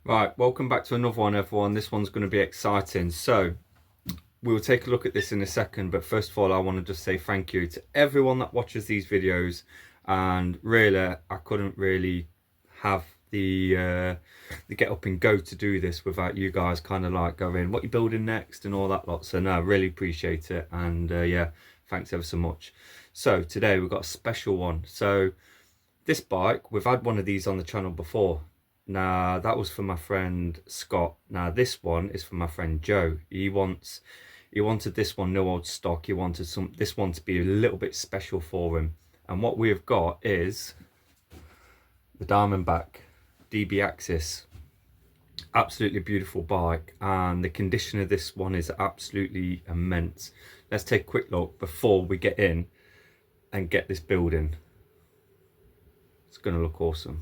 Right, welcome back to another one, everyone. This one's going to be exciting. So, we'll take a look at this in a second, but first of all, I want to just say thank you to everyone that watches these videos. And really, I couldn't really have the get up and go to do this without you guys kind of like going, what you building next and all that lot. So, no, I really appreciate it. And yeah, thanks ever so much. So, today we've got a special one. So, this bike, we've had one of these on the channel before. Now, that was for my friend Scott. Now, this one is for my friend Joe. He wanted this one no old stock. He wanted this one to be a little bit special for him. And what we have got is the Diamondback DB Axis. Absolutely beautiful bike, and the condition of this one is absolutely immense. Let's take a quick look before we get in and get this building. It's going to look awesome.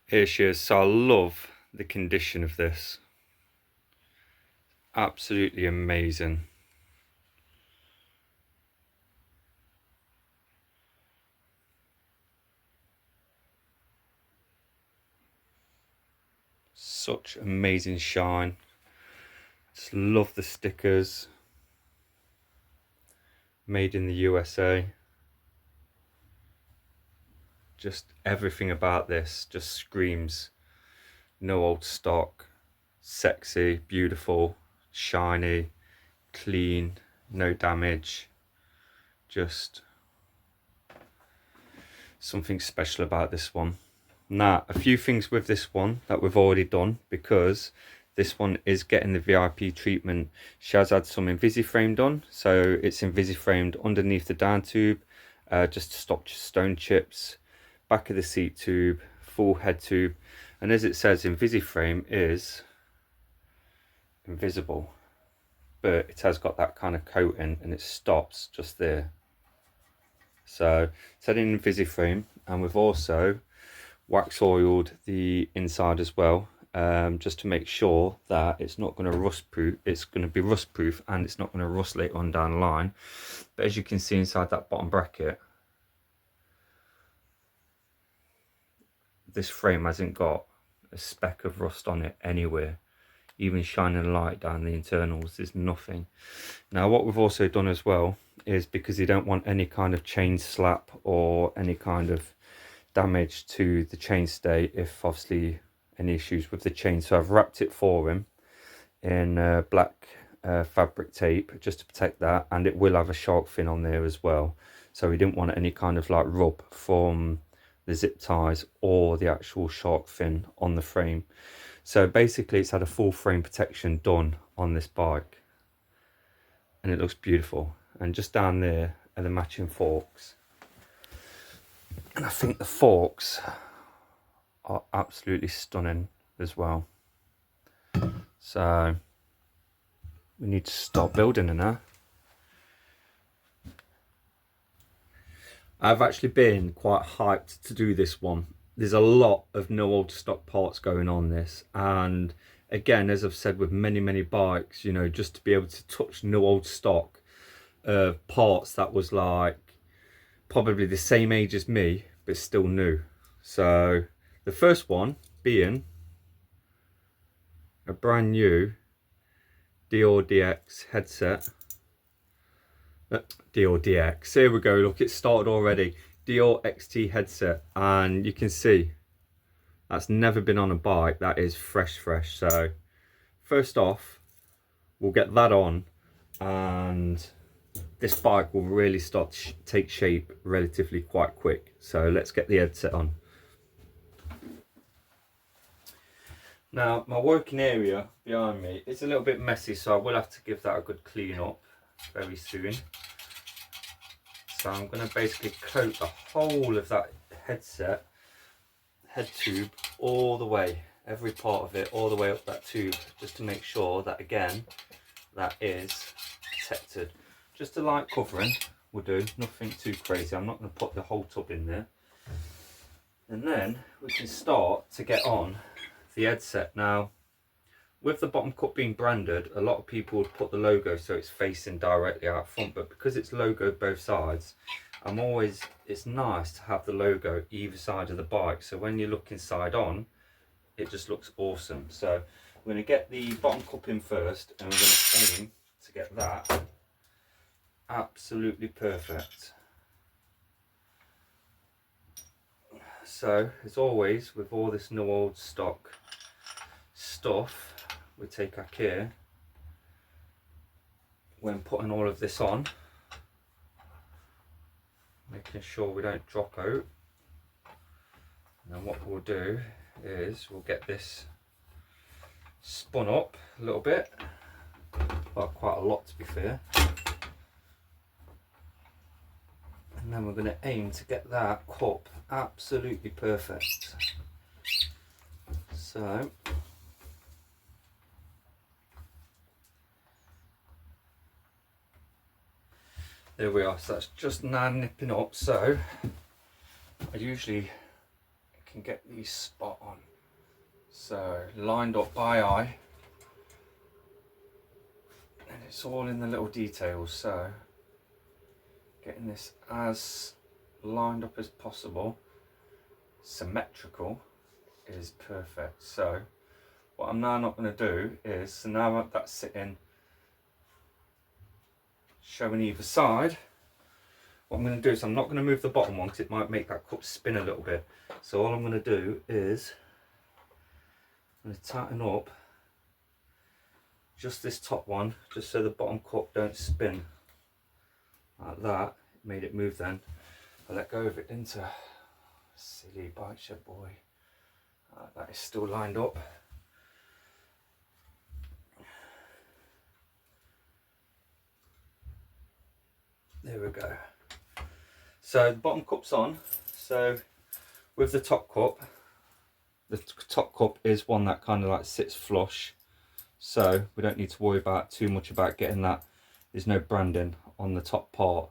Here she is. So I love the condition of this. Absolutely amazing. Such amazing shine. Just love the stickers. Made in the USA. Just everything about this just screams no old stock. Sexy, beautiful, shiny, clean, no damage. Just something special about this one. Now, a few things with this one that we've already done, because this one is getting the VIP treatment. She has had some Invisiframe done, so it's Invisiframed underneath the down tube, just to stop stone chips, back of the seat tube, full head tube, and as it says, Invisiframe is invisible, but it has got that kind of coating and it stops just there. So it's had an Invisiframe, and we've also wax oiled the inside as well, just to make sure that it's not going to rust proof. It's going to be rust proof and it's not going to rust later on down the line. But as you can see inside that bottom bracket, this frame hasn't got a speck of rust on it anywhere. Even shining light down the internals, there's nothing. Now, what we've also done as well is, because you don't want any kind of chain slap or any kind of damage to the chainstay, if obviously any issues with the chain, so I've wrapped it for him in black fabric tape just to protect that, and it will have a shark fin on there as well, so we didn't want any kind of like rub from the zip ties or the actual shark fin on the frame. So basically it's had a full frame protection done on this bike, and it looks beautiful. And just down there are the matching forks, and I think the forks are absolutely stunning as well. So we need to start building in there. I've actually been quite hyped to do this one. There's a lot of no old stock parts going on this, and again, as I've said with many bikes, you know, just to be able to touch no old stock parts that was like probably the same age as me but still new. So the first one being a brand new Dior DX headset. Dior DX, here we go, look, it started already. Dior XT headset, and you can see that's never been on a bike. That is fresh. So first off, we'll get that on, and this bike will really start to take shape relatively quite quick. So let's get the headset on. Now, my working area behind me is a little bit messy, so I will have to give that a good clean up very soon. So I'm going to basically coat the whole of that headset, head tube, all the way, every part of it, all the way up that tube, just to make sure that, again, that is protected. Just a light covering will do, nothing too crazy. I'm not going to put the whole tub in there. And then we can start to get on the headset. Now, with the bottom cut being branded, a lot of people would put the logo so it's facing directly out front, but because it's logoed both sides, it's nice to have the logo either side of the bike, so when you look inside on, it just looks awesome. So we're going to get the bottom cup in first, and we're going to aim to get that absolutely perfect. So as always with all this no old stock stuff, we take our care when putting all of this on, making sure we don't drop out. And then what we'll do is we'll get this spun up a little bit, well, quite a lot to be fair, and then we're going to aim to get that cup absolutely perfect. So there we are, so that's just now nipping up. So I usually can get these spot on, so lined up by eye, and it's all in the little details. So getting this as lined up as possible, symmetrical, is perfect. So what I'm now not going to do is, so now that's sitting showing either side, what I'm going to do is I'm not going to move the bottom one because it might make that cup spin a little bit. So all I'm going to do is I'm going to tighten up just this top one, just so the bottom cup don't spin like that. It made it move then. I let go of it, didn't I? Silly bite shed boy. That is still lined up. There we go. So the bottom cup's on. So with the top cup is one that kind of like sits flush, so we don't need to worry about too much about getting that. There's no branding on the top part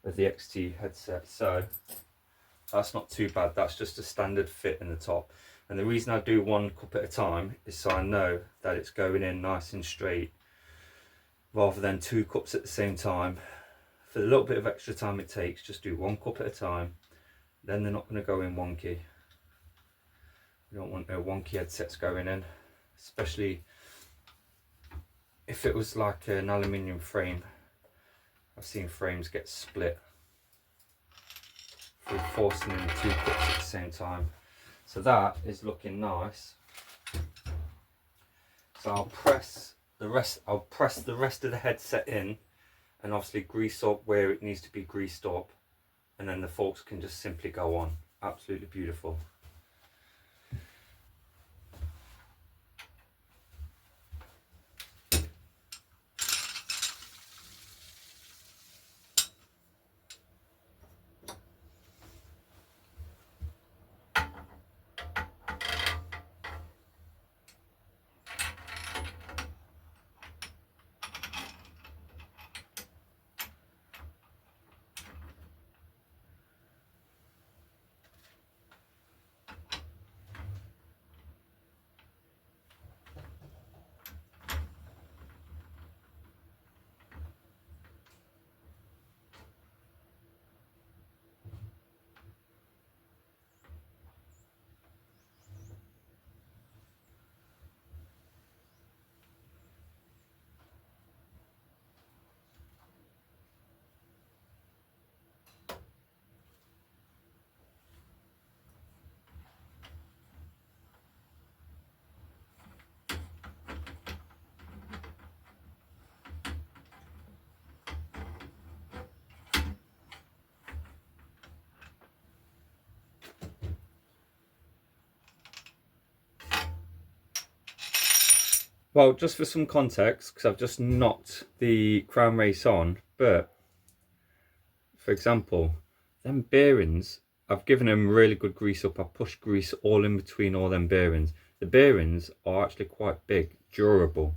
of the XT headset, so that's not too bad. That's just a standard fit in the top. And the reason I do one cup at a time is so I know that it's going in nice and straight, rather than two cups at the same time. For the little bit of extra time it takes, just do one cup at a time, then they're not going to go in wonky. You don't want no wonky headsets going in, especially if it was like an aluminium frame. I've seen frames get split through forcing in two cups at the same time. So that is looking nice. So I'll press the rest of the headset in, and obviously grease up where it needs to be greased up, and then the forks can just simply go on. Absolutely beautiful. Well, just for some context, because I've just knocked the crown race on, but for example, them bearings, I've given them really good grease up. I've pushed grease all in between all them bearings. The bearings are actually quite big, durable,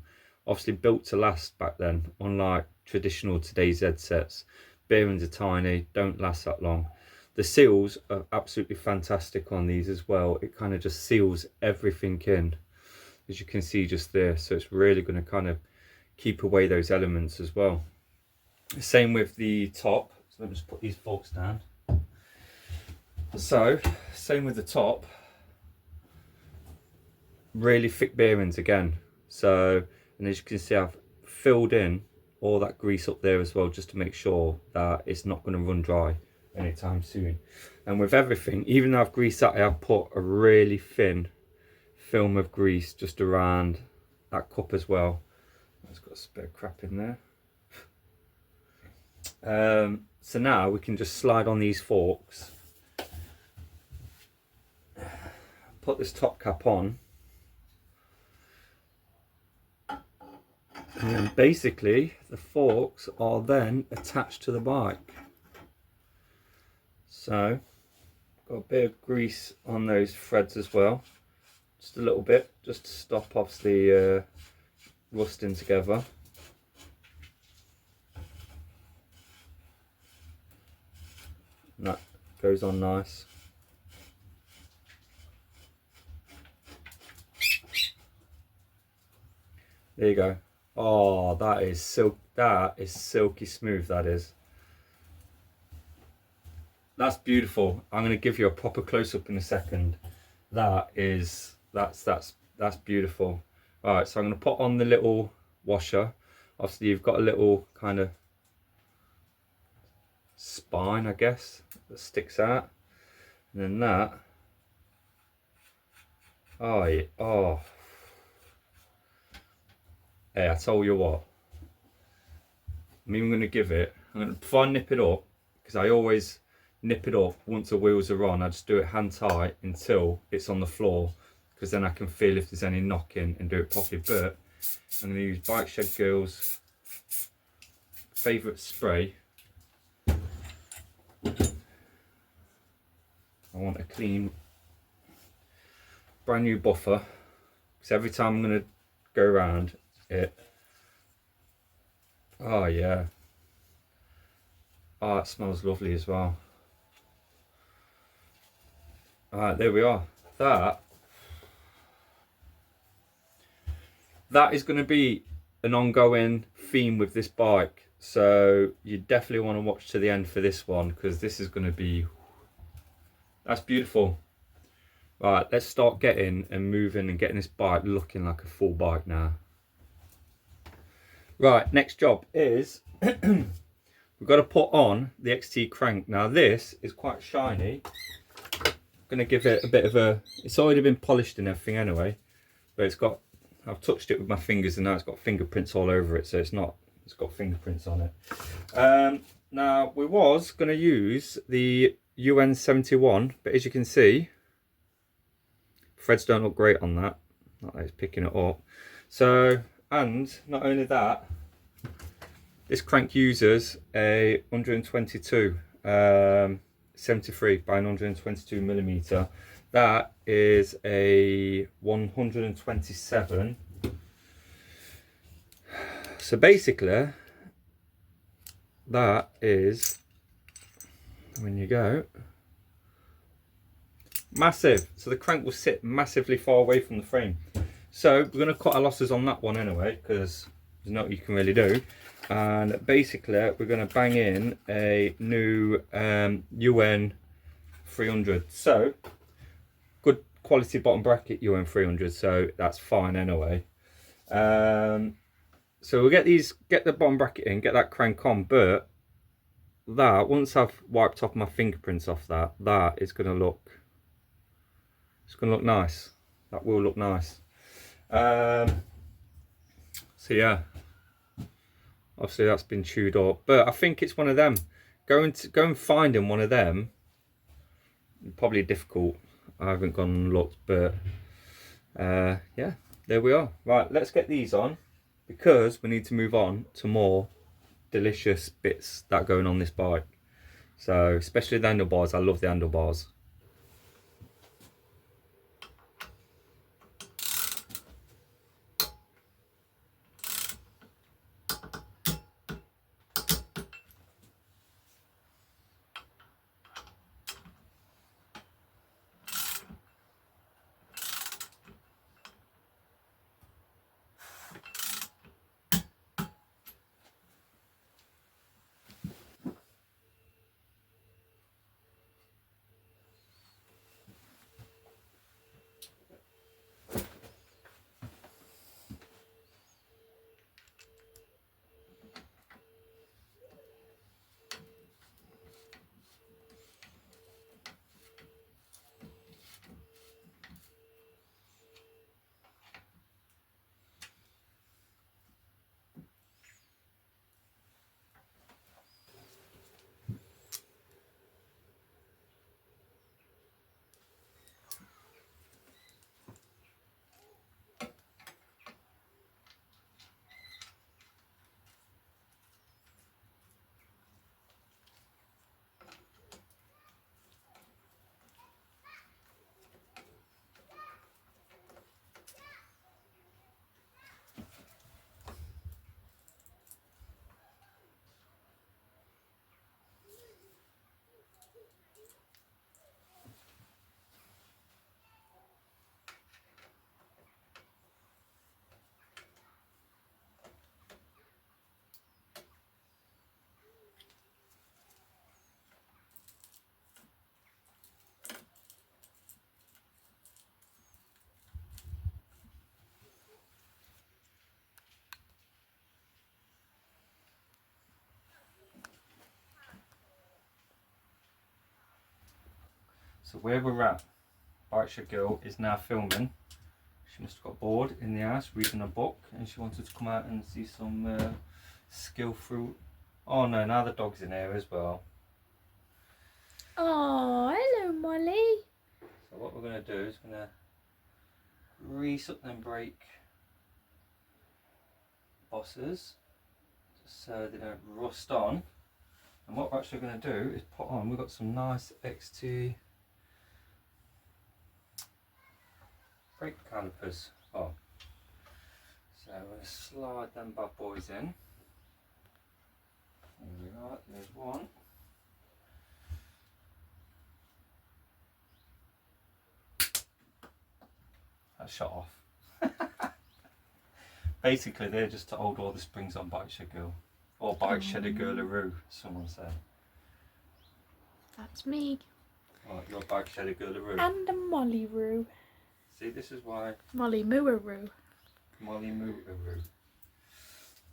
obviously built to last back then, unlike traditional today's headsets. Bearings are tiny, don't last that long. The seals are absolutely fantastic on these as well. It kind of just seals everything in, as you can see just there, so it's really going to kind of keep away those elements as well. Same with the top. So let me just put these forks down. So same with the top, really thick bearings again. So, and as you can see, I've filled in all that grease up there as well, just to make sure that it's not going to run dry anytime soon. And with everything, even though I've greased that, I've put a really thin film of grease just around that cup as well. It's got a bit of crap in there. So now we can just slide on these forks, put this top cap on, and then basically the forks are then attached to the bike. So got a bit of grease on those threads as well, just a little bit, just to stop off the rusting together. And that goes on nice. There you go. Oh, that is silky smooth, that is. That's beautiful. I'm going to give you a proper close-up in a second. That's beautiful. All right, so I'm going to put on the little washer. Obviously you've got a little kind of spine, I guess, that sticks out, and then that, oh yeah, oh, hey, I tell you what, I'm even going to give it, before I nip it up, because I always nip it up once the wheels are on, I just do it hand tight until it's on the floor, because then I can feel if there's any knocking and do it properly. But I'm going to use Bike Shed Girls' favourite spray. I want a clean, brand new buffer, because every time I'm going to go around it, oh yeah, oh, it smells lovely as well. Alright, there we are. That is going to be an ongoing theme with this bike, so you definitely want to watch to the end for this one, because this is going to be, that's beautiful. Right, let's start getting and moving and getting this bike looking like a full bike now. Right, next job is we've got to put on the XT crank. Now this is quite shiny. I'm going to give it a bit of a, it's already been polished and everything anyway, but it's got, I've touched it with my fingers and now it's got fingerprints all over it, so it's got fingerprints on it. Now we was going to use the UN71, but as you can see, threads don't look great on that. Not that it's picking it up. So, and not only that, this crank uses a 122 73 by 122 millimeter. That is a 127. So basically, that is, when you go, massive. So the crank will sit massively far away from the frame. So we're going to cut our losses on that one anyway, because there's not what you can really do. And basically we're going to bang in a new UN 300. So good quality bottom bracket UN 300, so that's fine anyway. So we'll get the bottom bracket in, get that crank on, but that, once I've wiped off my fingerprints off that, that is going to look, it's going to look nice. That will look nice. So yeah, obviously that's been chewed up, but I think it's one of them. Go and finding one of them, probably difficult. I haven't gone and looked, but yeah, there we are. Right, let's get these on, because we need to move on to more delicious bits that are going on this bike. So especially the handlebars, I love the handlebars. So where we're at, Bike Shed Girl is now filming. She must have got bored in the house reading a book and she wanted to come out and see some skill through. Oh no, now the dog's in here as well. Oh, hello Molly. So what we're going to do is going to grease up them brake bosses just so they don't rust on. And what we're actually going to do is put on, we've got some nice XT brake calipers on. So we're going to slide them bad boys in. There we are, there's one. That shut off. Basically they're just to hold all the springs on Bike Shed Girl. Or Bike Shed Girl-a-roo, someone said. That's me. Oh, you're Bike Shed Girl-a-roo. And a Molly-roo. See, this is why Molly Moo-a-roo. Molly Moo-a-roo.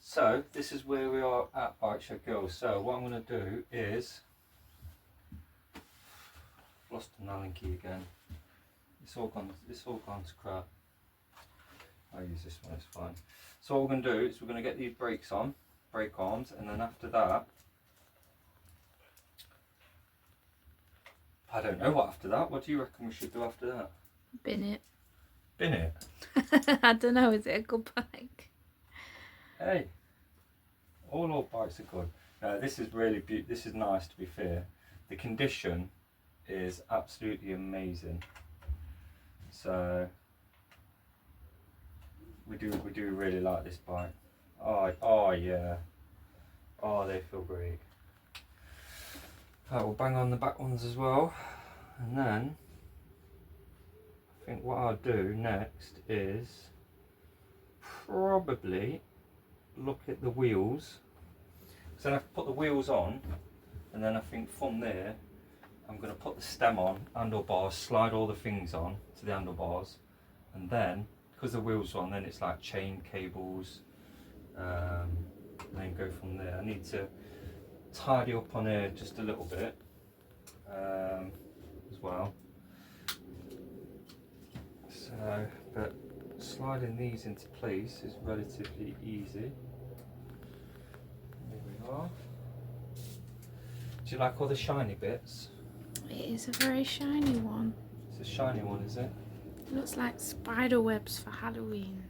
So this is where we are at Bike Shed Girl. So what I'm going to do is, lost an Allen key again. It's all gone to crap. I'll use this one, it's fine. So what we're going to do is we're going to get these brakes on, brake arms, and then after that, I don't know what after that. What do you reckon we should do after that? Bin it. Bin it? I don't know, is it a good bike? Hey, all our bikes are good. This is really this is nice, to be fair. The condition is absolutely amazing. So we do really like this bike. Oh yeah. Oh, they feel great. Right, we'll bang on the back ones as well, and then I think what I'll do next is probably look at the wheels. So I can put the wheels on, and then I think from there I'm going to put the stem on, handlebars, slide all the things on to the handlebars, and then because the wheels are on, then it's like chain cables, and then go from there. I need to tidy up on here just a little bit as well. So, but sliding these into place is relatively easy. There we are. Do you like all the shiny bits? It is a very shiny one. It's a shiny one, is it? It looks like spider webs for Halloween.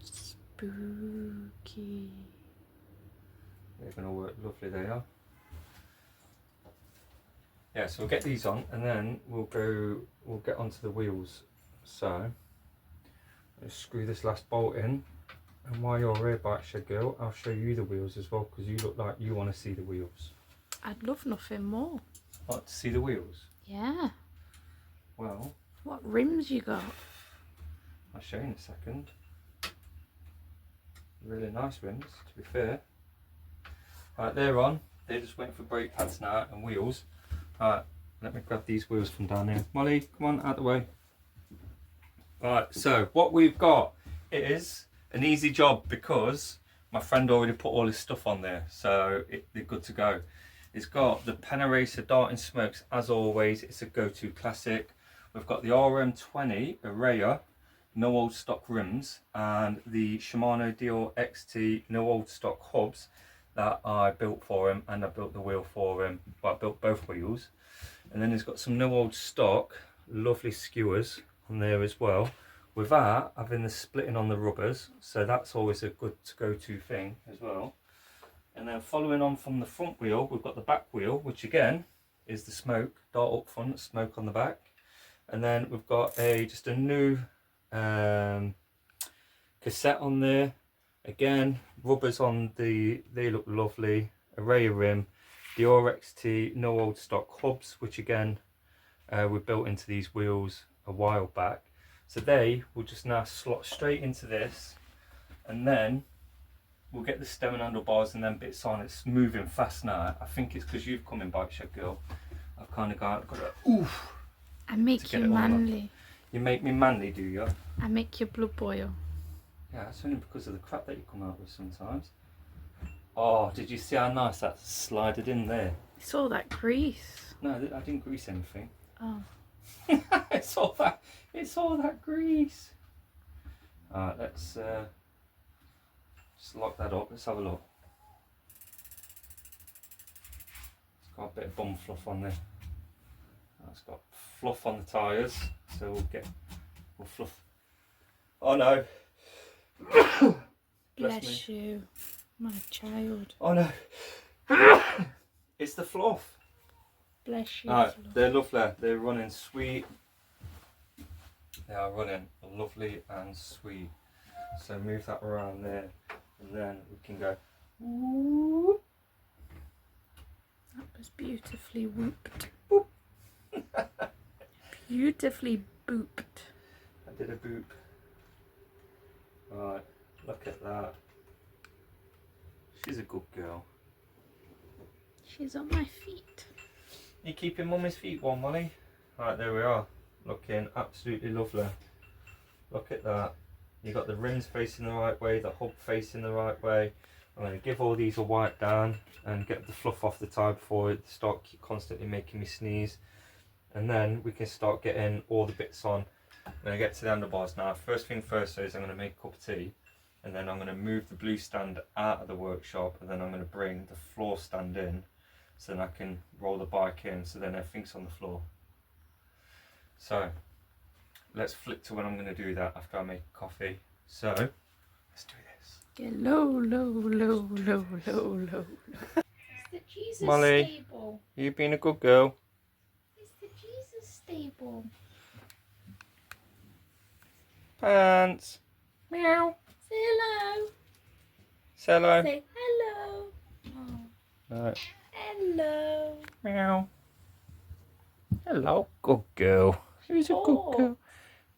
Spooky. They're going to work lovely, they are. Yeah, so we'll get these on and then we'll get onto the wheels. So, let's screw this last bolt in, and while you're here, Bike Shed Girl, I'll show you the wheels as well, because you look like you want to see the wheels. I'd love nothing more. Like to see the wheels? Yeah. Well, What rims you got? I'll show you in a second. Really nice rims, to be fair. Right, they're on. They're just waiting for brake pads now and wheels. Right, let me grab these wheels from down here. Molly, come on, out the way. Right, so what we've got is an easy job because my friend already put all his stuff on there, so they're good to go. It's got the Pen Eraser Darting Smokes, as always. It's a go-to classic. We've got the RM20 Araya no old stock rims and the Shimano Dior XT no old stock hubs that I built for him, and I built the wheel for him. Well, I built both wheels. And then he's got some no old stock lovely skewers on there as well, without having the splitting on the rubbers, so that's always a good go-to thing as well. And then following on from the front wheel, we've got the back wheel, which again is the smoke, dart up front, smoke on the back. And then we've got just a new cassette on there. Again, rubbers on they look lovely. Array of rim, the RXT no old stock hubs, which again were built into these wheels a while back. So they will just now slot straight into this, and then we'll get the stem and handlebars and then bits on. It's moving fast now. I think it's because you've come in, Bike Shed Girl. I've kind of got a oof. I make you manly. You make me manly, do you? I make your blood boil. Yeah, it's only because of the crap that you come out with sometimes. Oh, did you see how nice that slided in there? It's all that grease. No, I didn't grease anything. Oh. It's all that grease. Alright, let's just lock that up. Let's have a look. It's got a bit of bum fluff on there. It's got fluff on the tyres, so we'll fluff. Oh no. Bless you, my child. Oh no. It's the fluff. Bless you. Alright, they're lovely. They're running sweet. They are running lovely and sweet. So move that around there, and then we can go. Whoop. That was beautifully whooped. Boop. Beautifully booped. I did a boop. Right, look at that. She's a good girl. She's on my feet. You keeping mummy's feet warm, Molly? Right, there we are. Looking absolutely lovely. Look at that. You got the rims facing the right way, the hub facing the right way. I'm going to give all these a wipe down and get the fluff off the tyre before it start constantly making me sneeze. And then we can start getting all the bits on. I'm going to get to the handlebars now. First thing first is I'm going to make a cup of tea, and then I'm going to move the blue stand out of the workshop, and then I'm going to bring the floor stand in so then I can roll the bike in so then everything's on the floor. So let's flip to when I'm going to do that after I make coffee. So let's do this. Get low, low, low, low, low, low. It's the Jesus Molly, stable. you've been a good girl. It's the Jesus stable. Pants. Meow. Say hello. Say hello. Say hello. Oh, Right. hello. Meow. Hello, good girl. Who's a good Oh. girl?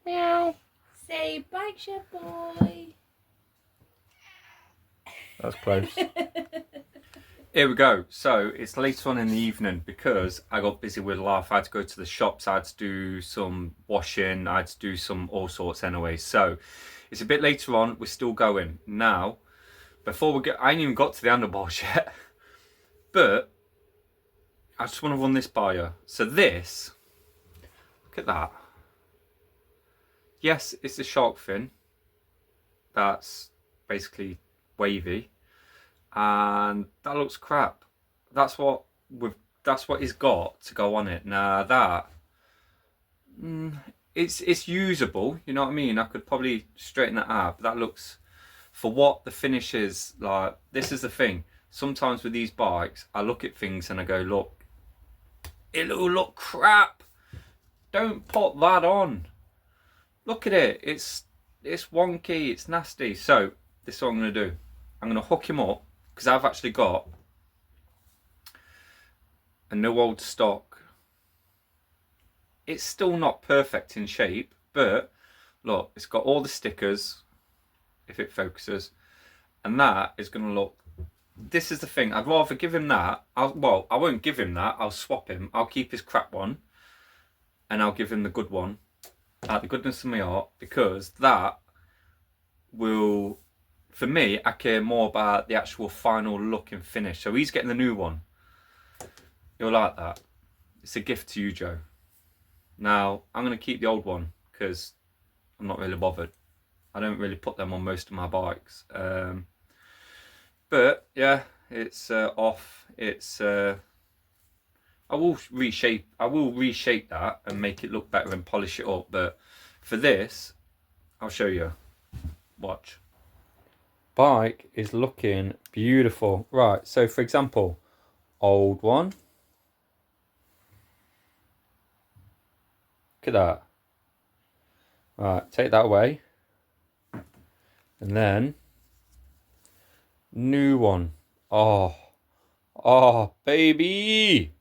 Meow. Say bye, Chef Boy. That's close. Here we go. So it's later on in the evening because I got busy with life. I had to go to the shops. I had to do some washing. I had to do some all sorts anyway. So it's a bit later on. We're still going now. Before we get, I ain't even got to the handlebars yet. But I just want to run this by you. So this, look at that. Yes, it's a shark fin. That's basically wavy, and that looks crap. That's what he's got to go on it. Now that it's usable, you know what I mean. I could probably straighten that out, but that looks, for what the finish is like. This is the thing. Sometimes with these bikes, I look at things and I go, look, it'll look crap. Don't put that on. Look at it. It's wonky. It's nasty. So this is what I'm going to do. I'm going to hook him up because I've actually got a no old stock. It's still not perfect in shape, but look, it's got all the stickers, if it focuses, and that is going to look, this is the thing, I'd rather give him that. I won't give him that, I'll swap him. I'll keep his crap one and I'll give him the good one, out the goodness of my heart, because that will, for me, I care more about the actual final look and finish. So he's getting the new one. You'll like that. It's a gift to you, Joe. Now, I'm going to keep the old one because I'm not really bothered. I don't really put them on most of my bikes. But yeah, it's off. It's I will reshape that and make it look better and polish it up. But for this, I'll show you. Watch. Bike is looking beautiful. Right, so for example, old one. Look at that. Right, take that away. And then new one. Oh, baby.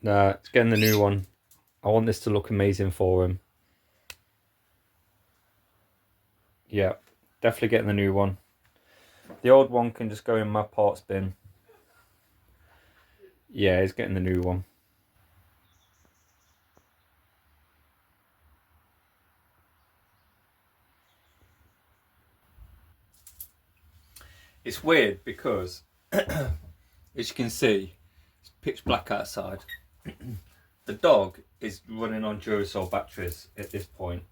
Nah, it's getting the new one. I want this to look amazing for him. Yeah, definitely getting the new one. The old one can just go in my parts bin. Yeah, he's getting the new one. It's weird because, as you can see, it's pitch black outside. The dog is running on Duracell batteries at this point.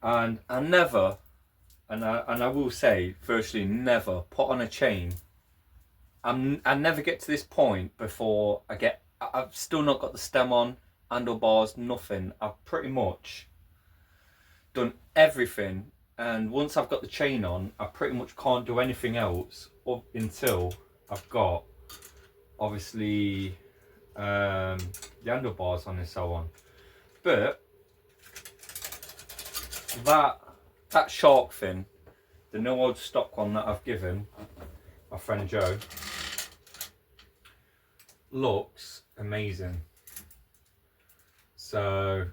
And I never, and I will say, virtually never put on a chain. I never get to this point before I've still not got the stem on, handlebars, nothing. I've pretty much done everything, and once I've got the chain on, I pretty much can't do anything else up until I've got, obviously, the handlebars on and so on. But that shark fin, the NOS stock one that I've given my friend Joe, looks amazing. So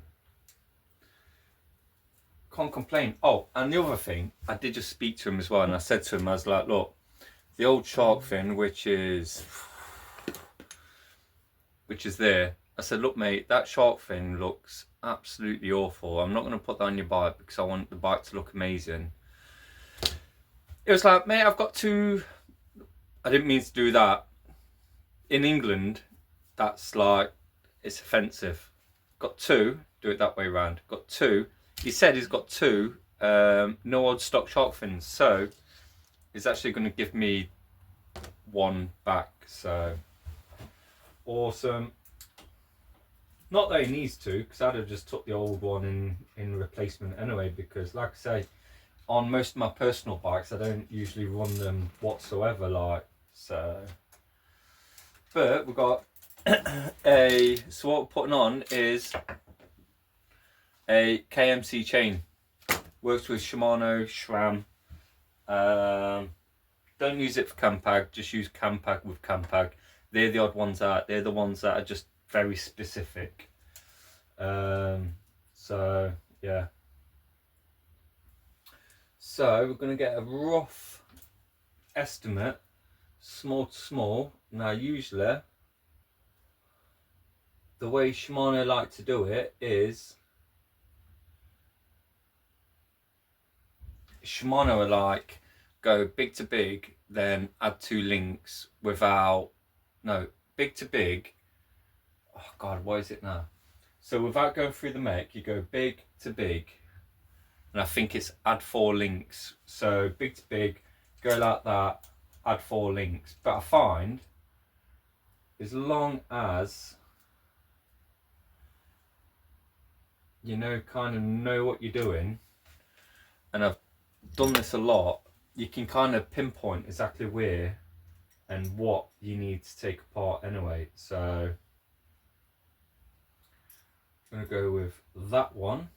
can't complain. Oh, and the other thing, I did just speak to him as well, and I said to him, I was like, look, the old shark fin, which is there, I said, look mate, that shark fin looks absolutely awful. I'm not going to put that on your bike because I want the bike to look amazing. It was like, mate, I've got two. I didn't mean to do that. In England, that's like, it's offensive. Got two, do it that way around. Got two. He said he's got two NOS stock shark fins, so he's actually going to give me one back. So awesome. Not that he needs to, because I'd have just took the old one in replacement anyway, because like I say, on most of my personal bikes I don't usually run them whatsoever, like, so. But we've got so what we're putting on is a KMC chain. Works with Shimano, SRAM. Don't use it for Campag, just use Campag with Campag. They're the odd ones out. They're the ones that are just very specific. So yeah. So we're going to get a rough estimate, small to small. Now usually the way Shimano like to do it is Shimano are like, go big to big, then add two links without, no, big to big, oh god, what is it now? So without going through the mech, you go big to big, and I think it's add 4 links. So big to big, go like that, add 4 links. But I find, as long as you kind of know what you're doing, and I've done this a lot, you can kind of pinpoint exactly where and what you need to take apart anyway. So I'm going to go with that one.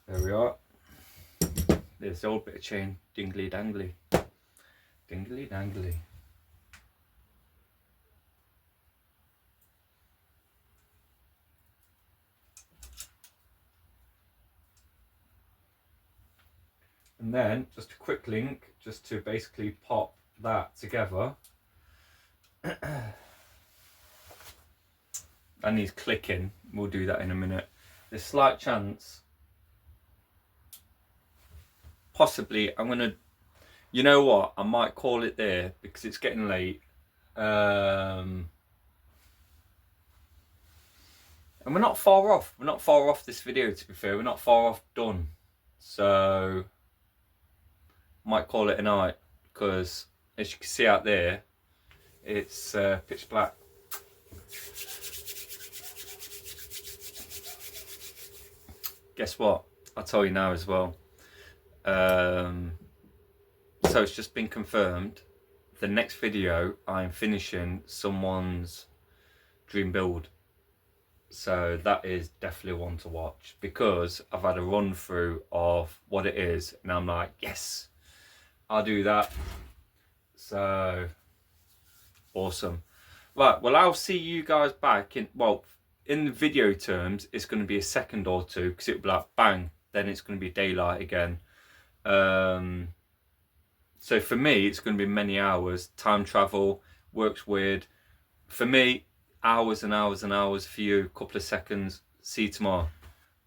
There we are. There's the old bit of chain, dingly dangly. Dingly dangly. And then just a quick link, just to basically pop that together. That needs clicking, we'll do that in a minute. There's slight chance, possibly, I'm gonna, you know what, I might call it there because it's getting late. And we're not far off this video, to be fair. We're not far off done, so might call it a night, because as you can see out there, it's pitch black. Guess what, I'll tell you now as well. So it's just been confirmed, the next video I'm finishing someone's dream build. So that is definitely one to watch, because I've had a run through of what it is and I'm like, yes, I'll do that. So awesome. Right, well, I'll see you guys back in, well, in the video terms, it's going to be a second or two, because it'll be like bang, then it's going to be daylight again. So So for me, it's going to be many hours. Time travel works weird. For me, hours and hours and hours. For you, a couple of seconds. See you tomorrow.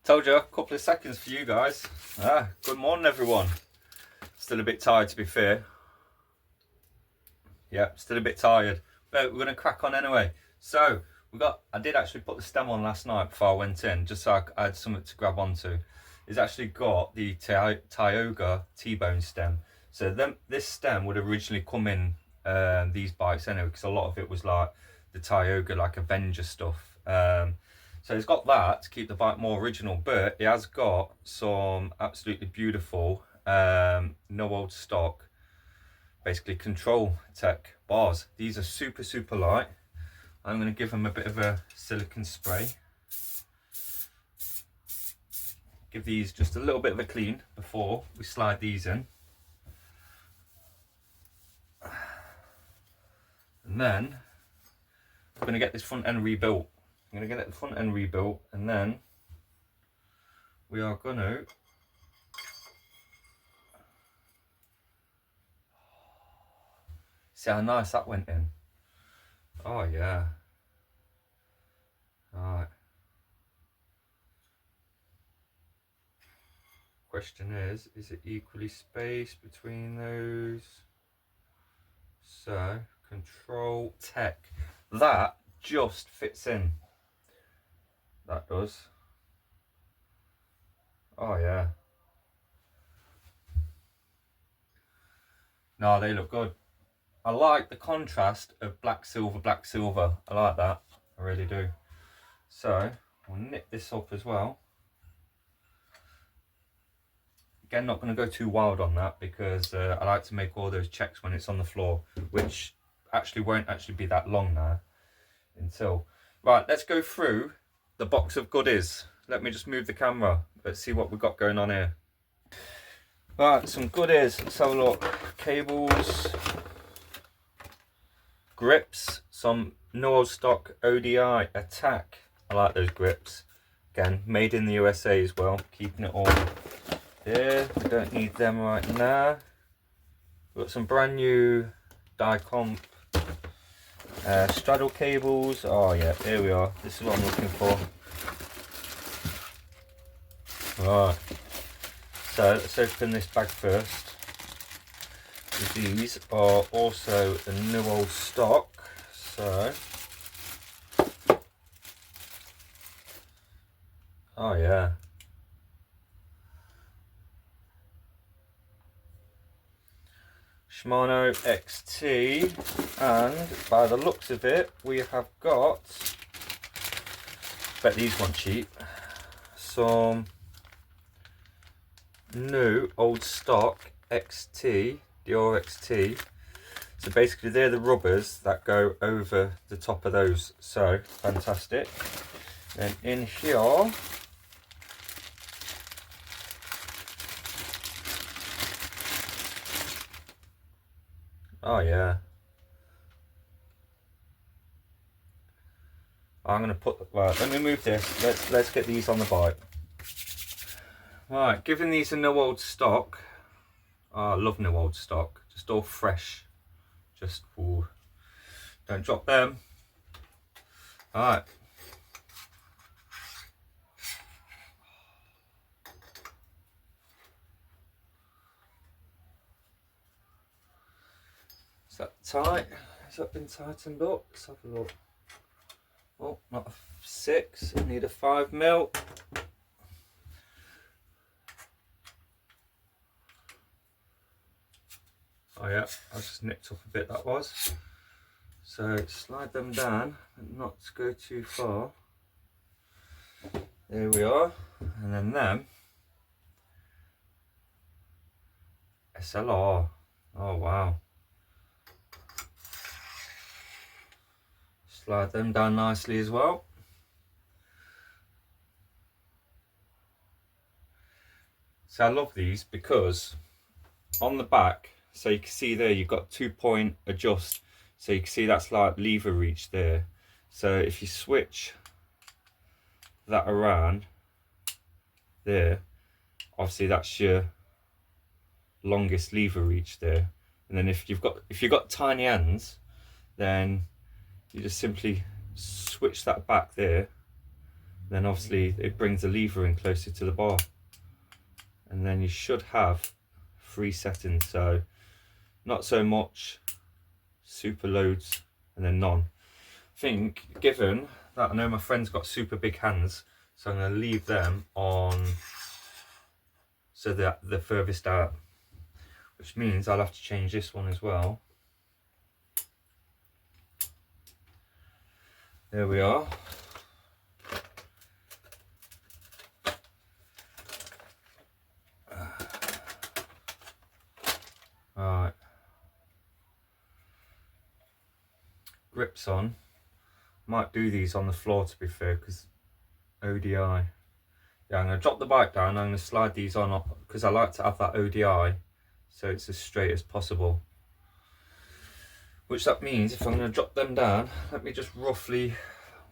Told you, a couple of seconds for you guys. Good morning, everyone. Still a bit tired, to be fair. Yeah, still a bit tired. But we're going to crack on anyway. So, I did actually put the stem on last night before I went in, just so I had something to grab onto. It's actually got the Tioga T-bone stem. So this stem would originally come in these bikes anyway, because a lot of it was like the Tioga, like Avenger stuff. So it's got that to keep the bike more original, but it has got some absolutely beautiful no old stock, basically control tech bars. These are super, super light. I'm going to give them a bit of a silicone spray. Give these just a little bit of a clean before we slide these in. And then I'm going to get this front end rebuilt. I'm going to get the front end rebuilt, and then we are going to see how nice that went in. Oh yeah. Alright. Question is it equally spaced between those? So, control tech. That just fits in. That does. Oh yeah. No, they look good. I like the contrast of black, silver, black, silver. I like that. I really do. So, we'll knit this up as well. Again, not going to go too wild on that, because I like to make all those checks when it's on the floor, which actually won't actually be that long now until... Right, let's go through the box of goodies. Let me just move the camera. Let's see what we've got going on here. Right, some goodies. Let's have a look. Cables, grips, some no old stock ODI Attack. I like those grips. Again, made in the USA as well. Keeping it all here. We don't need them right now. We've got some brand new Dicomp straddle cables. Oh yeah, here we are. This is what I'm looking for. Right. So let's open this bag first. These are also the new old stock. So, oh yeah. Shimano XT, and by the looks of it, we have got, bet these weren't cheap, some new old stock XT, Dior XT. So basically they're the rubbers that go over the top of those, so fantastic. Then in here, oh yeah, I'm gonna put, right, let me move this, let's get these on the bike. Right, giving these a no old stock. Oh, I love no old stock, just all fresh. Just, ooh, don't drop them. Alright. Is that tight? Has that been tightened up? Let's have a look. Oh, not a 6, I need a 5mm. Oh yeah, I just nicked up a bit, that was. So slide them down, and not to go too far. There we are. And then them. SLR. Oh wow. Slide them down nicely as well. So I love these because on the back, so you can see there you've got 2-point adjust, so you can see that's like lever reach there. So if you switch that around there, obviously that's your longest lever reach there. And then if you've got tiny hands, then you just simply switch that back there. Then obviously it brings the lever in closer to the bar, and then you should have 3 settings. So not so much super loads and then none. I think, given that I know my friend's got super big hands, so I'm going to leave them on so that the furthest out, which means I'll have to change this one as well. There we are. Alright. Grips on. Might do these on the floor, to be fair, because ODI. Yeah, I'm going to drop the bike down. I'm going to slide these on up because I like to have that ODI so it's as straight as possible. Which that means if I'm going to drop them down, let me just roughly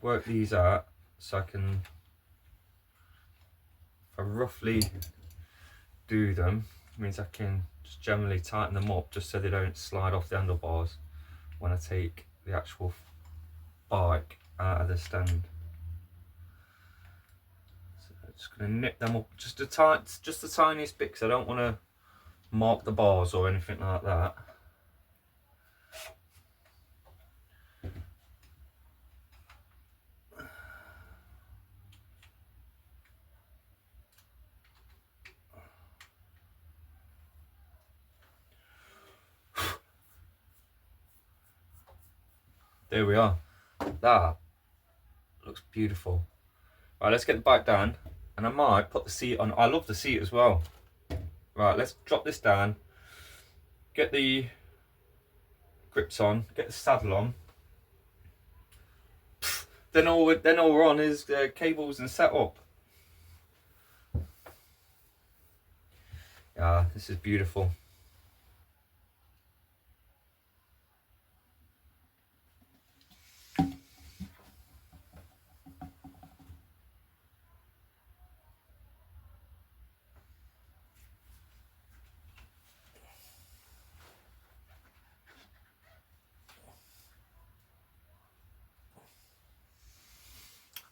work these out so I can, if I roughly do them, it means I can just generally tighten them up just so they don't slide off the handlebars when I take the actual bike out of the stand. So I'm just going to nip them up just the tiniest bit because I don't want to mark the bars or anything like that. There we are. That looks beautiful. Right, let's get the bike down, and I might put the seat on. I love the seat as well. Right, let's drop this down, get the grips on, get the saddle on. Then all we're on is cables and setup. Yeah, this is beautiful.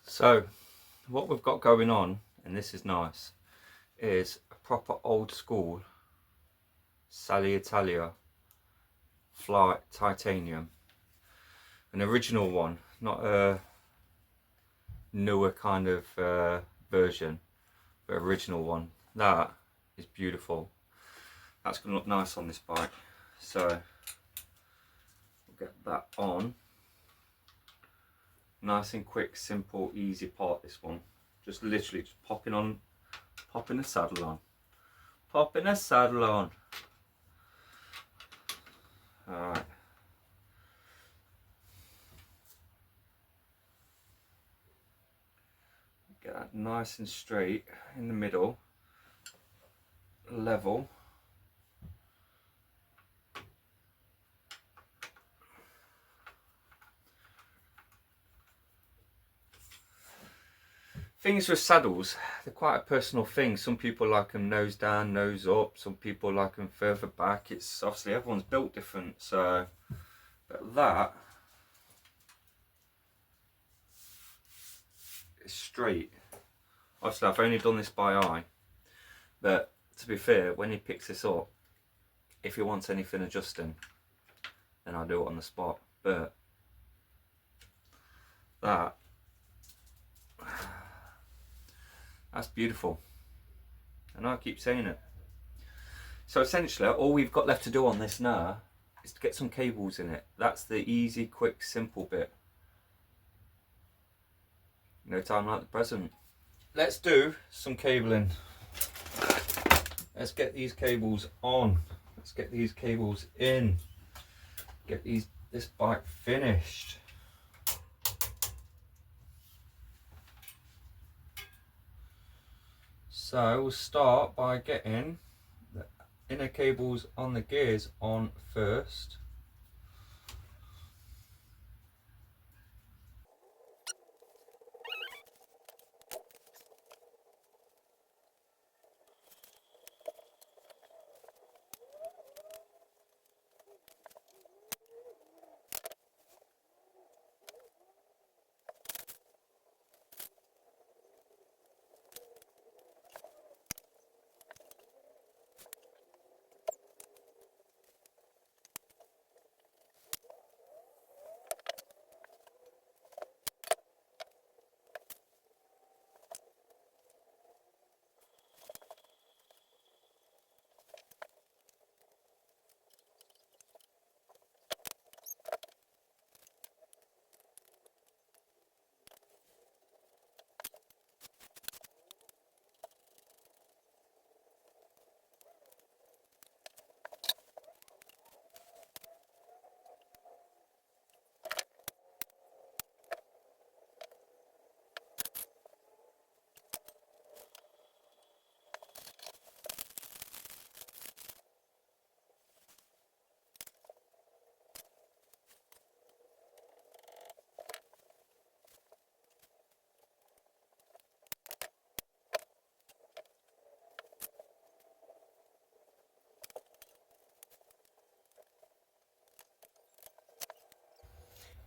So, what we've got going on, and this is nice, is a proper old school Sally Italia Flight Titanium. An original one, not a newer kind of version, but original one. That is beautiful. That's going to look nice on this bike. So, we'll get that on. Nice and quick, simple, easy part, this one. Just literally just popping the saddle on. Popping a saddle on. Alright. Get that nice and straight in the middle. Level. Things with saddles, they're quite a personal thing. Some people like them nose down, nose up. Some people like them further back. It's obviously everyone's built different. So, but that is straight. Obviously, I've only done this by eye. But to be fair, when he picks this up, if he wants anything adjusting, then I'll do it on the spot. But that's beautiful, and I keep saying it. So essentially all we've got left to do on this now is to get some cables in it. That's the easy, quick, simple bit. No time like the present. Let's do some cabling. Let's get these cables on. Let's get these cables in. Get this bike finished. So we'll start by getting the inner cables on the gears on first.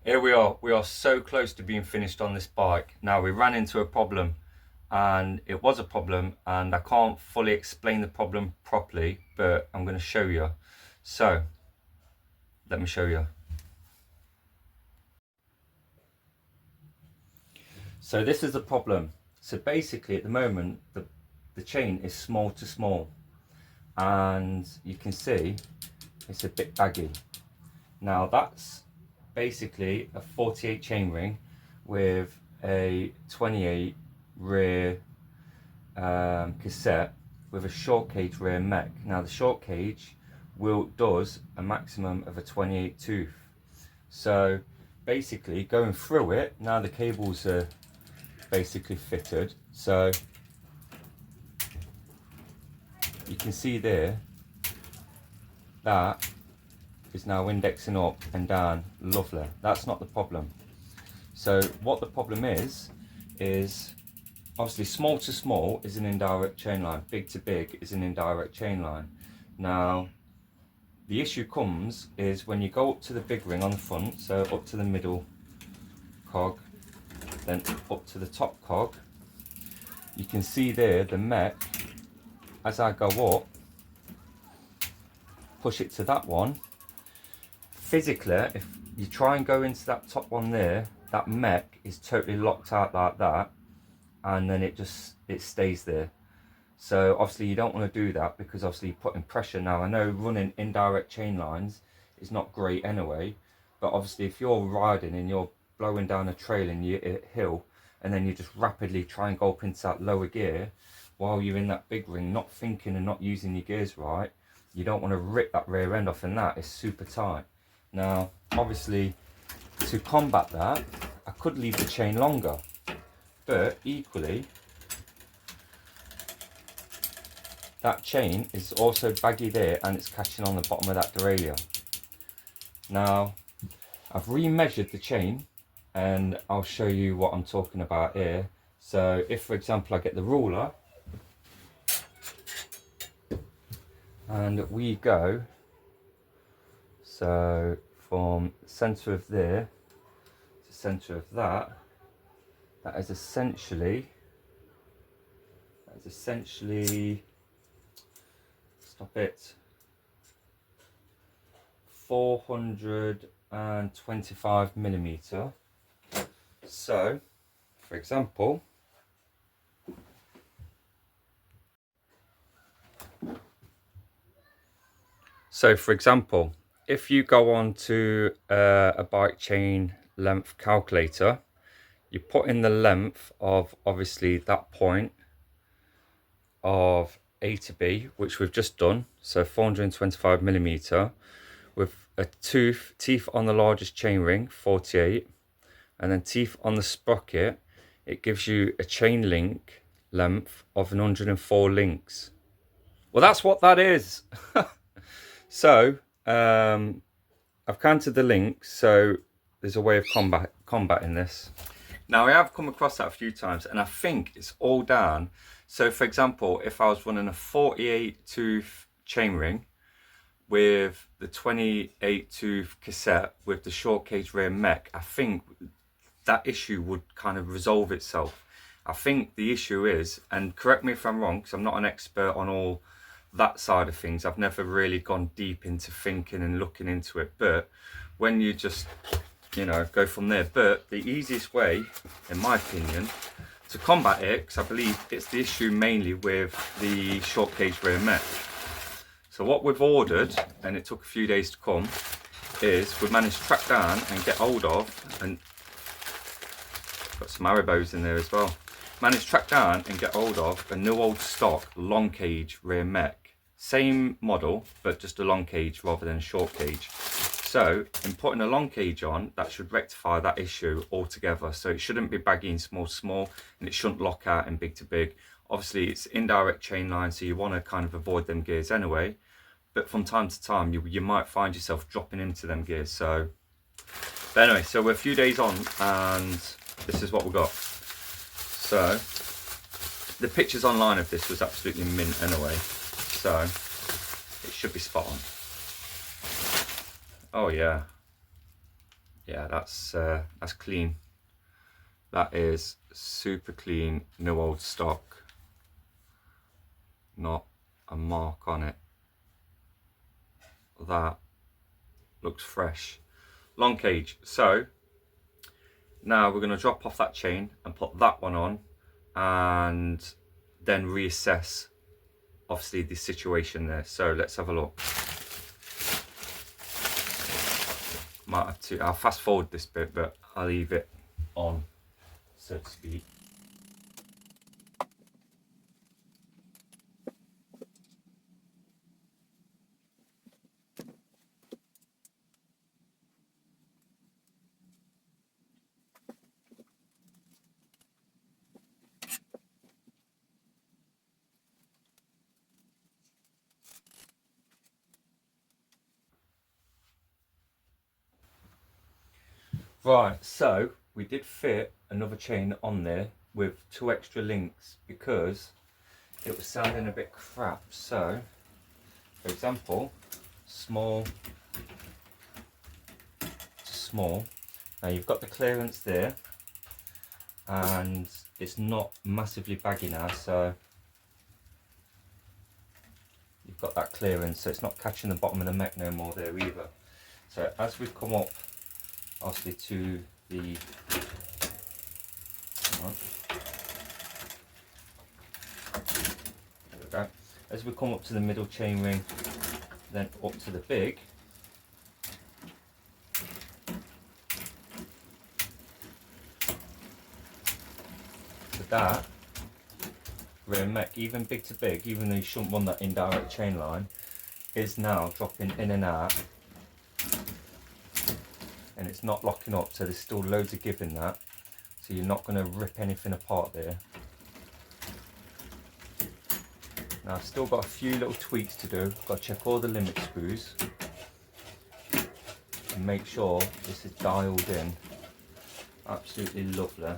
Here we are so close to being finished on this bike. Now we ran into a problem, and it was a problem, and I can't fully explain the problem properly, but I'm going to show you. So let me show you. So this is the problem. So basically at the moment the chain is small to small, and you can see it's a bit baggy. Now that's basically a 48 chainring with a 28 rear cassette with a short cage rear mech. Now the short cage does a maximum of a 28 tooth. So basically going through it, now the cables are basically fitted, so you can see there that is now indexing up and down. Lovely. That's not the problem. So what the problem is obviously small to small is an indirect chain line, big to big is an indirect chain line. Now the issue comes is when you go up to the big ring on the front, so up to the middle cog, then up to the top cog, you can see there the mech, as I go up, push it to that one, physically if you try and go into that top one there, that mech is totally locked out like that, and then it stays there. So obviously you don't want to do that, because obviously you're putting pressure. Now I know running indirect chain lines is not great anyway, but obviously if you're riding and you're blowing down a trail and you hit a hill, and then you just rapidly try and go up into that lower gear while you're in that big ring, not thinking and not using your gears right, you don't want to rip that rear end off, and that is super tight. Now obviously to combat that, I could leave the chain longer, but equally that chain is also baggy there, and it's catching on the bottom of that derailleur. Now I've remeasured the chain, and I'll show you what I'm talking about here. So if for example I get the ruler and we go, so from center of there to center of that, that is essentially stop it, 425 millimeter. So for example, if you go on to a bike chain length calculator, you put in the length of obviously that point of A to B, which we've just done, so 425 millimeter, with a teeth on the largest chain ring, 48, and then teeth on the sprocket, it gives you a chain link length of 104 links. Well, that's what that is. So I've counted the links, so there's a way of combating this. Now I have come across that a few times, and I think it's all down. So for example, if I was running a 48 tooth chainring with the 28 tooth cassette with the short cage rear mech, I think that issue would kind of resolve itself. I think the issue is, and correct me if I'm wrong, because I'm not an expert on all that side of things, I've never really gone deep into thinking and looking into it, but when you just, you know, go from there. But the easiest way, in my opinion, to combat it, because I believe it's the issue mainly with the short cage rear mech. So what we've ordered, and it took a few days to come, is we've managed to track down and get hold of, and got some Aribos in there as well, managed to track down and get hold of a new old stock long cage rear mech. Same model, but just a long cage rather than a short cage. So in putting a long cage on, that should rectify that issue altogether. So it shouldn't be baggy in small to small, and it shouldn't lock out in big to big. Obviously it's indirect chain line, so you want to kind of avoid them gears anyway, but from time to time you might find yourself dropping into them gears. So but anyway, so we're a few days on, and this is what we got. So the pictures online of this was absolutely mint anyway, so it should be spot on. Oh yeah, Yeah, that's clean. That is super clean, no old stock, not a mark on it. That looks fresh. Long cage. So now we're going to drop off that chain and put that one on, and then reassess obviously the situation there. So let's have a look. Might have to, I'll fast forward this bit, but I'll leave it on, so to speak. Right, so we did fit another chain on there with 2 extra links because it was sounding a bit crap. So, for example, small to small. Now you've got the clearance there, and it's not massively baggy now, so you've got that clearance, so it's not catching the bottom of the mech no more there either. So as we come up obviously to the there we go. As we come up to the middle chain ring, then up to the big, to that rear mech, even big to big, even though you shouldn't run that indirect chain line, is now dropping in and out, and it's not locking up, so there's still loads of give in that, so you're not going to rip anything apart there. Now I've still got a few little tweaks to do. I've got to check all the limit screws and make sure this is dialed in. Absolutely lovely.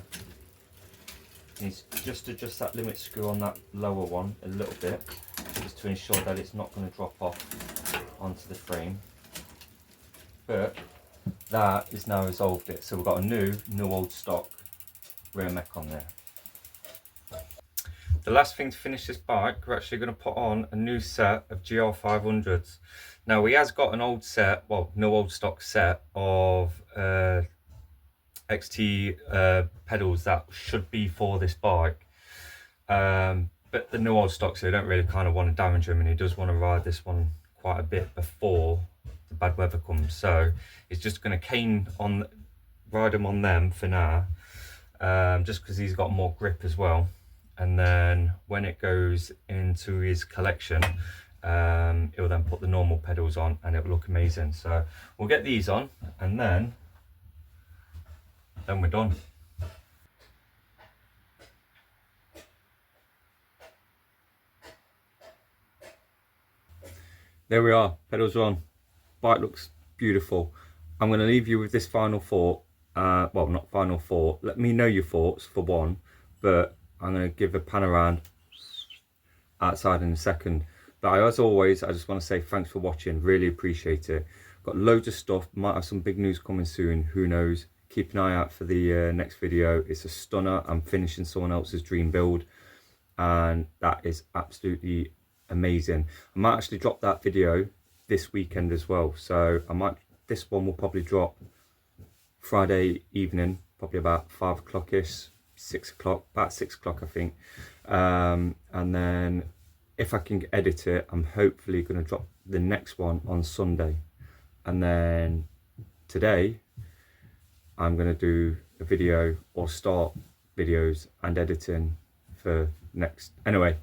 Needs just to adjust that limit screw on that lower one a little bit, just to ensure that it's not going to drop off onto the frame. But that is now resolved it, so we've got a no old stock rear mech on there. The last thing to finish this bike, we're actually going to put on a new set of GR500s. Now he has got an old set, well, no old stock set of XT pedals that should be for this bike, but the no old stock, so you don't really kind of want to damage him, and he does want to ride this one quite a bit before the bad weather comes, so he's just going to ride him on them for now, just because he's got more grip as well. And then when it goes into his collection, he'll then put the normal pedals on and it'll look amazing. So we'll get these on, and then we're done. There we are, pedals are on. Bike looks beautiful. I'm going to leave you with this final thought. Well, not final thought. Let me know your thoughts for one, but I'm going to give a pan around outside in a second. But as always, I just want to say thanks for watching. Really appreciate it. Got loads of stuff. Might have some big news coming soon. Who knows? Keep an eye out for the next video. It's a stunner. I'm finishing someone else's dream build, and that is absolutely amazing. I might actually drop that video this weekend as well. So this one will probably drop Friday evening, probably about 5 o'clock-ish. 6 o'clock, about 6 o'clock I think, and then if I can edit it, I'm hopefully going to drop the next one on Sunday, and then today I'm going to do a video or start videos and editing for next. Anyway,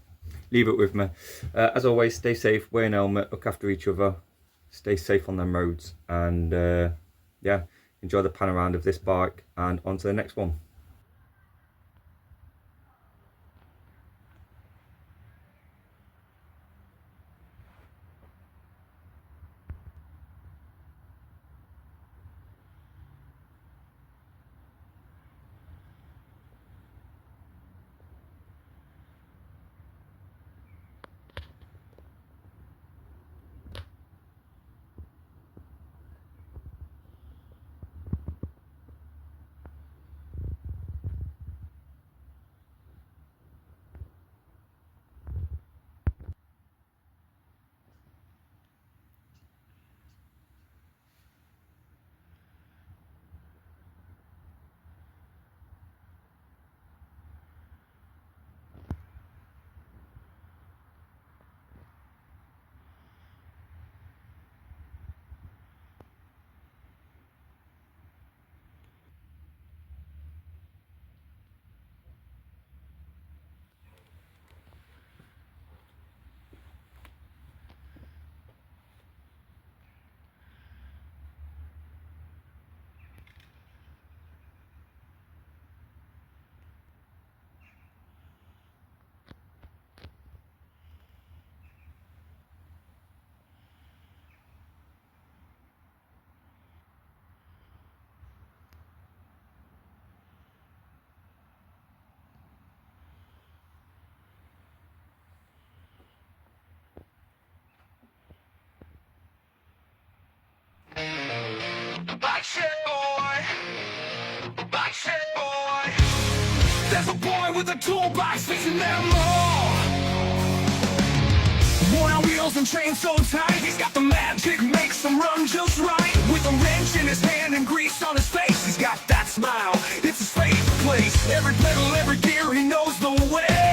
leave it with me. As always, stay safe, wear an helmet, look after each other, stay safe on them roads, and yeah, enjoy the pan around of this bike, and on to the next one. There's a boy with a toolbox fixing them all. Worn on wheels and chains so tight, he's got the magic, makes them run just right. With a wrench in his hand and grease on his face, he's got that smile, it's his favorite place. Every pedal, every gear, he knows the way.